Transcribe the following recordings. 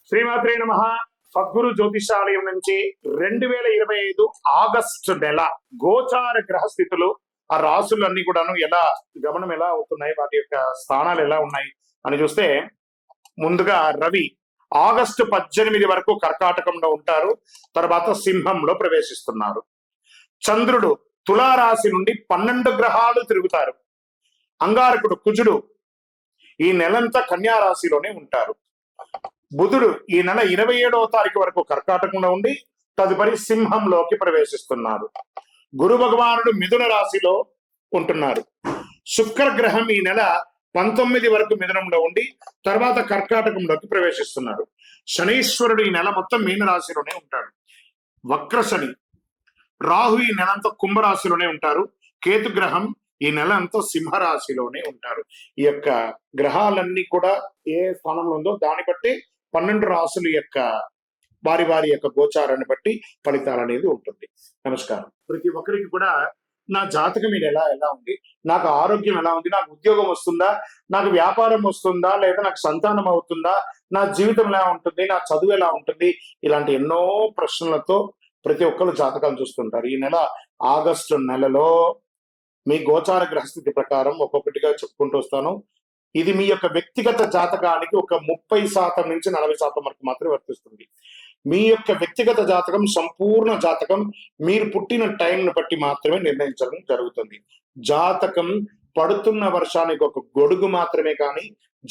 శ్రీమాత్రే నమః. సద్గురు జ్యోతిషాలయం నుంచి 2025 ఆగస్టు నెల గోచార గ్రహస్థితులు, ఆ రాసులన్నీ కూడాను ఎలా గమనం ఎలా అవుతున్నాయి, వాటి యొక్క స్థానాలు ఎలా ఉన్నాయి అని చూస్తే, ముందుగా రవి ఆగస్టు 18 వరకు కర్కాటకంలో ఉంటారు. తర్వాత సింహంలో ప్రవేశిస్తున్నారు. చంద్రుడు తులారాశి నుండి 12 గ్రహాలు తిరుగుతారు. అంగారకుడు కుజుడు ఈ నెలంతా కన్యా రాశిలోనే ఉంటారు. బుధుడు ఈ నెల 27వ తారీఖు వరకు కర్కాటకంలో ఉండి తదుపరి సింహంలోకి ప్రవేశిస్తున్నారు. గురు భగవానుడు మిథున రాశిలో ఉంటున్నారు. శుక్రగ్రహం ఈ నెల 19 వరకు మిథునంలో ఉండి తర్వాత కర్కాటకంలోకి ప్రవేశిస్తున్నారు. శనీశ్వరుడు ఈ నెల మొత్తం మీన రాశిలోనే ఉంటాడు. వక్ర శని. రాహు ఈ నెలంతా కుంభరాశిలోనే ఉంటారు. కేతు గ్రహం ఈ నెల అంతా సింహరాశిలోనే ఉంటారు. ఈ యొక్క గ్రహాలన్నీ కూడా ఏ స్థానంలో ఉందో దాన్ని బట్టి 12 రాశుల యొక్క వారి వారి యొక్క గోచారాన్ని బట్టి ఫలితాలు అనేది ఉంటుంది. నమస్కారం. ప్రతి ఒక్కరికి కూడా నా జాతకం ఇది ఎలా ఎలా ఉంది, నాకు ఆరోగ్యం ఎలా ఉంది, నాకు ఉద్యోగం వస్తుందా, నాకు వ్యాపారం వస్తుందా, లేదా నాకు సంతానం అవుతుందా, నా జీవితం ఎలా ఉంటుంది, నా చదువు ఎలా ఉంటుంది, ఇలాంటి ఎన్నో ప్రశ్నలతో ప్రతి ఒక్కరు జాతకాలు చూస్తుంటారు. ఈ నెల ఆగస్టు నెలలో మీ గోచార గ్రహస్థితి ప్రకారం ఒక్కొక్కటిగా చెప్పుకుంటూ వస్తాను. ఇది మీ యొక్క వ్యక్తిగత జాతకానికి ఒక 30% నుంచి 40% వరకు మాత్రమే వర్తిస్తుంది. మీ యొక్క వ్యక్తిగత జాతకం, సంపూర్ణ జాతకం మీరు పుట్టిన టైంను బట్టి మాత్రమే నిర్ణయించడం జరుగుతుంది. జాతకం పడుతున్న వర్షానికి ఒక గొడుగు మాత్రమే కానీ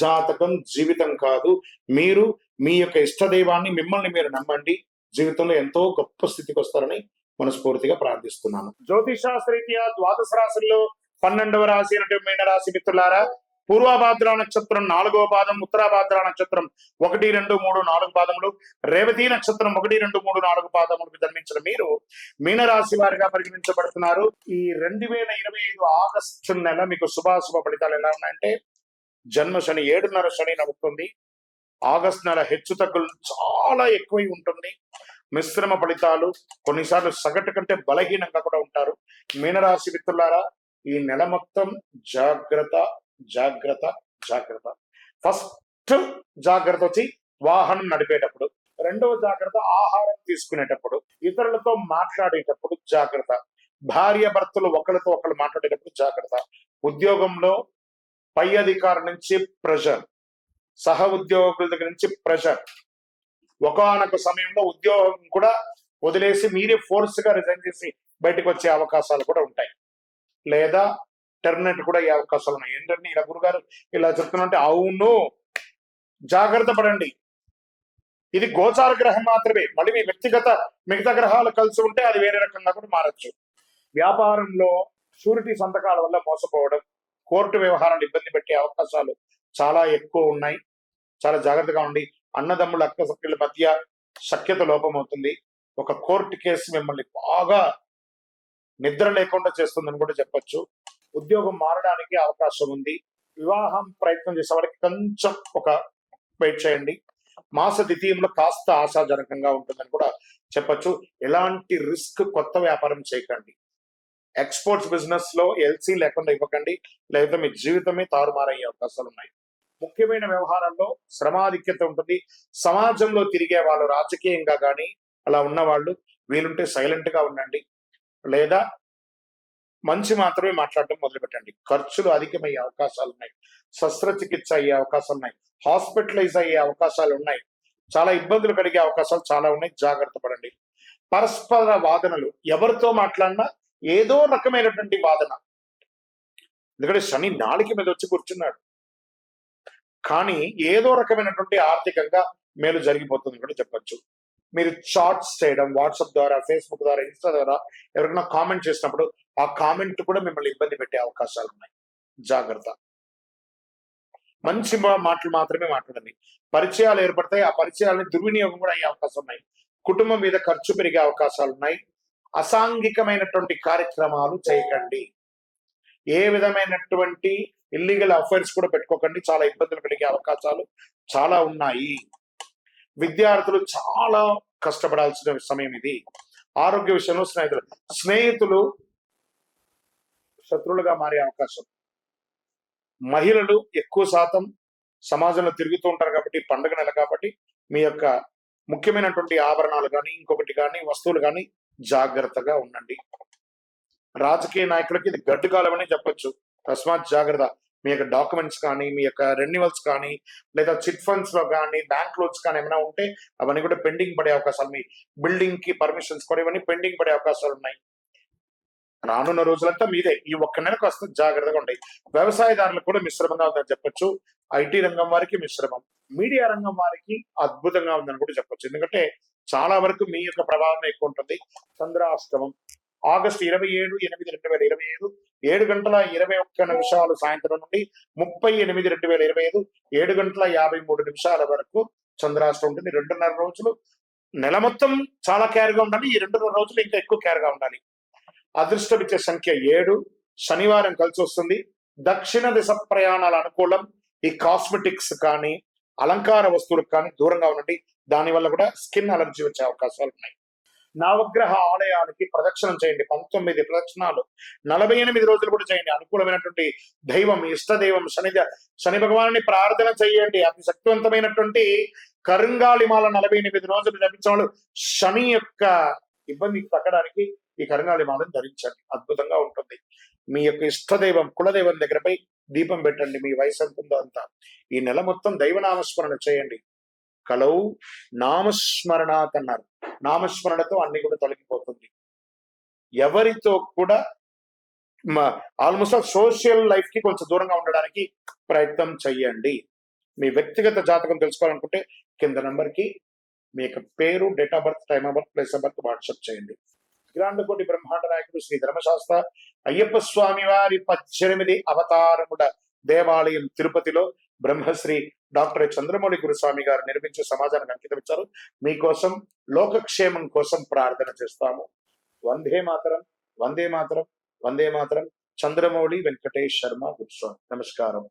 జాతకం జీవితం కాదు. మీరు మీ యొక్క ఇష్టదైవాన్ని, మిమ్మల్ని మీరు నమ్మండి. జీవితంలో ఎంతో గొప్ప స్థితికి వస్తారని మనస్ఫూర్తిగా ప్రార్థిస్తున్నాను. జ్యోతిష్ శాస్త్రరీత్యా ద్వాదశ రాశుల్లో 12వ రాశి అంటే మీనరాశి మిత్రులారా, పూర్వభాద్ర నక్షత్రం 4వ పాదం, ఉత్తరాభాద్ర నక్షత్రం 1, 2, 3, 4 పాదములు, రేవతి నక్షత్రం 1, 2, 3, 4 పాదములకు జన్మించిన మీరు మీనరాశి వారిగా పరిగణించబడుతున్నారు. ఈ 2025 ఆగస్టు నెల మీకు శుభాశుభ ఫలితాలు ఎలా ఉన్నాయంటే, జన్మ శని 7.5 శని నడుస్తుంది. ఆగస్టు నెల హెచ్చు తగ్గులు చాలా ఎక్కువై ఉంటుంది. మిశ్రమ ఫలితాలు, కొన్నిసార్లు సగటు కంటే బలహీనంగా కూడా ఉంటారు. మీనరాశి మిత్రులారా, ఈ నెల మొత్తం జాగ్రత్త జాగ్రత్త జాగ్రత్త. ఫస్ట్ జాగ్రత్త వచ్చి వాహనం నడిపేటప్పుడు, రెండవ జాగ్రత్త ఆహారం తీసుకునేటప్పుడు, ఇతరులతో మాట్లాడేటప్పుడు జాగ్రత్త, భార్య భర్తలు ఒకరితో ఒకరు మాట్లాడేటప్పుడు జాగ్రత్త, ఉద్యోగంలో పై అధికారి నుంచి ప్రెషర్, సహ ఉద్యోగుల దగ్గర నుంచి ప్రెషర్, ఒకానొక సమయంలో ఉద్యోగం కూడా వదిలేసి మీరే ఫోర్స్ గా రిజైన్ చేసి బయటకు వచ్చే అవకాశాలు కూడా ఉంటాయి, లేదా టెర్మినేట్ కూడా అయ్యే అవకాశాలు ఉన్నాయి. ఏంటంటే ఇలా గురుగారు ఇలా చెప్తున్నంటే, అవును, జాగ్రత్త పడండి. ఇది గోచార గ్రహం మాత్రమే. మళ్ళీ మీ వ్యక్తిగత మిగతా గ్రహాలు కలిసి ఉంటే అది వేరే రకంగా కూడా మారచ్చు. వ్యాపారంలో షూరిటీ సంతకాల వల్ల మోసపోవడం, కోర్టు వ్యవహారాలు ఇబ్బంది పెట్టే అవకాశాలు చాలా ఎక్కువ ఉన్నాయి. చాలా జాగ్రత్తగా ఉండి. అన్నదమ్ముల అక్క సఖ్యుల మధ్య సఖ్యత లోపం అవుతుంది. ఒక కోర్టు కేసు మిమ్మల్ని బాగా నిద్ర లేకుండా చేస్తుందని కూడా చెప్పొచ్చు. ఉద్యోగం మారడానికి అవకాశం ఉంది. వివాహం ప్రయత్నం చేసే వాళ్ళకి కొంచెం ఒక వెయిట్ చేయండి. మాస ద్వితీయంలో కాస్త ఆశాజనకంగా ఉంటుందని కూడా చెప్పొచ్చు. ఎలాంటి రిస్క్ కొత్త వ్యాపారం చేయకండి. ఎక్స్పోర్ట్స్ బిజినెస్ లో ఎల్సీ లేకుండా ఇవ్వకండి, లేకపోతే మీ జీవితమే తారుమారయ్యే అవకాశాలు ఉన్నాయి. ముఖ్యమైన వ్యవహారాల్లో శ్రమాధిక్యత ఉంటుంది. సమాజంలో తిరిగే వాళ్ళు, రాజకీయంగా కానీ అలా ఉన్న వాళ్ళు వీలుంటే సైలెంట్ గా ఉండండి, లేదా మంచి మాత్రమే మాట్లాడటం మొదలుపెట్టండి. ఖర్చులు అధికమయ్యే అవకాశాలు ఉన్నాయి. శస్త్రచికిత్స అయ్యే అవకాశాలు ఉన్నాయి. హాస్పిటలైజ్ అయ్యే అవకాశాలు ఉన్నాయి. చాలా ఇబ్బందులు కలిగే అవకాశాలు చాలా ఉన్నాయి. జాగ్రత్త పడండి. పరస్పర వాదనలు, ఎవరితో మాట్లాడినా ఏదో రకమైనటువంటి వాదన. ఎందుకంటే శని నాలుక మీద వచ్చి కూర్చున్నాడు, కానీ ఏదో రకమైనటువంటి ఆర్థికంగా మేలు జరిగిపోతుంది కూడా చెప్పచ్చు. మీరు చాట్స్ చేయడం, వాట్సాప్ ద్వారా, ఫేస్బుక్ ద్వారా, ఇన్స్టా ద్వారా ఎవరికైనా కామెంట్ చేసినప్పుడు ఆ కామెంట్ కూడా మిమ్మల్ని ఇబ్బంది పెట్టే అవకాశాలు ఉన్నాయి. జాగ్రత్త. మంచి మాటలు మాత్రమే మాట్లాడండి. పరిచయాలు ఏర్పడతాయి. ఆ పరిచయాలని దుర్వినియోగం కూడా అయ్యే అవకాశం ఉన్నాయి. కుటుంబం మీద ఖర్చు పెరిగే అవకాశాలు ఉన్నాయి. అసాంఘికమైనటువంటి కార్యక్రమాలు చేయకండి. ఏ విధమైనటువంటి ఇల్లీగల్ అఫైర్స్ కూడా పెట్టుకోకండి. చాలా ఇబ్బందులు కలిగే అవకాశాలు చాలా ఉన్నాయి. విద్యార్థులు చాలా కష్టపడాల్సిన సమయం ఇది. ఆరోగ్య విషయంలో స్నేహితులు శత్రువులుగా మారే అవకాశం. మహిళలు ఎక్కువ శాతం సమాజంలో తిరుగుతూ ఉంటారు కాబట్టి, పండుగ నెల కాబట్టి మీ యొక్క ముఖ్యమైనటువంటి ఆభరణాలు కానీ ఇంకొకటి కానీ వస్తువులు కానీ జాగ్రత్తగా ఉండండి. రాజకీయ నాయకులకి ఇది గడ్డు కాలం అని చెప్పొచ్చు. తస్మాత్ జాగ్రత్త. మీ యొక్క డాక్యుమెంట్స్ కానీ, మీ యొక్క రెన్యువల్స్ కానీ, లేదా చిట్ ఫండ్స్ లో కానీ, బ్యాంక్ లోన్స్ కానీ ఏమైనా ఉంటే అవన్నీ కూడా పెండింగ్ పడే అవకాశాలు, మీ బిల్డింగ్ కి పర్మిషన్స్ కూడా ఇవన్నీ పెండింగ్ పడే అవకాశాలు ఉన్నాయి. రానున్న రోజులంతా మీదే. ఈ ఒక్క నెలకు వస్తే జాగ్రత్తగా ఉంటాయి. వ్యవసాయదారులకు కూడా మిశ్రమంగా ఉందని చెప్పొచ్చు. ఐటీ రంగం వారికి మిశ్రమం, మీడియా రంగం వారికి అద్భుతంగా ఉందని కూడా చెప్పొచ్చు. ఎందుకంటే చాలా వరకు మీ యొక్క ప్రభావం ఎక్కువ ఉంటుంది. చంద్రాష్టమం ఆగస్టు 27/8/2025 7:21 సాయంత్రం నుండి 30/8/2025 7:53 వరకు చంద్రాష్టమం ఉంటుంది. 2.5 రోజులు. నెల మొత్తం చాలా కేర్గా ఉండాలి. ఈ 2.5 రోజులు ఇంకా ఎక్కువ కేర్గా ఉండాలి. అదృష్టం ఇచ్చే సంఖ్య 7. శనివారం కలిసి వస్తుంది. దక్షిణ దిశ ప్రయాణాలు అనుకూలం. ఈ కాస్మెటిక్స్ కానీ, అలంకార వస్తువులకు కానీ దూరంగా ఉండండి. దానివల్ల కూడా స్కిన్ అలర్జీ వచ్చే అవకాశాలు ఉన్నాయి. నవగ్రహ ఆలయాలకి ప్రదక్షిణం చేయండి. 19 ప్రదక్షిణాలు 48 రోజులు కూడా చేయండి. అనుకూలమైనటువంటి దైవం, ఇష్టదైవం శని భగవాన్ని ప్రార్థన చేయండి. అతి శక్తివంతమైనటువంటి కరుంగాళిమాల 48 రోజులు జపించిన వాళ్ళు శని యొక్క ఇబ్బంది తగ్గడానికి ఈ కరుంగాళిమాలను ధరించండి. అద్భుతంగా ఉంటుంది. మీ యొక్క ఇష్టదైవం, కులదైవం దగ్గరపై దీపం పెట్టండి. మీ వయసు ఎంత ఉందో అంత. ఈ నెల మొత్తం దైవనామస్మరణ చేయండి. కలవు నామస్మరణాత్ అన్నారు. నామస్మరణతో అన్ని కూడా తొలగిపోతుంది. ఎవరితో కూడా ఆల్మోస్ట్ సోషల్ లైఫ్ కి కొంచెం దూరంగా ఉండడానికి ప్రయత్నం చెయ్యండి. మీ వ్యక్తిగత జాతకం తెలుసుకోవాలనుకుంటే కింద నంబర్ కి మీ యొక్క పేరు, date of birth, time of birth, place of birth WhatsApp చేయండి. గ్రాండకోటి బ్రహ్మాండ నాయకుడు శ్రీ ధర్మశాస్త్ర అయ్యప్ప స్వామి వారి 18 అవతారముల దేవాలయం తిరుపతిలో బ్రహ్మశ్రీ డాక్టర్ చంద్రమౌళి గురుస్వామి గారు నిర్మించే సమాజానికి అంకితం ఇచ్చారు. మీకోసం, లోకక్షేమం కోసం ప్రార్థన చేస్తాము. వందే మాతరం, వందే మాతరం, వందే మాతరం. చంద్రమౌళి వెంకటేష్ శర్మ గురుస్వామి. నమస్కారం.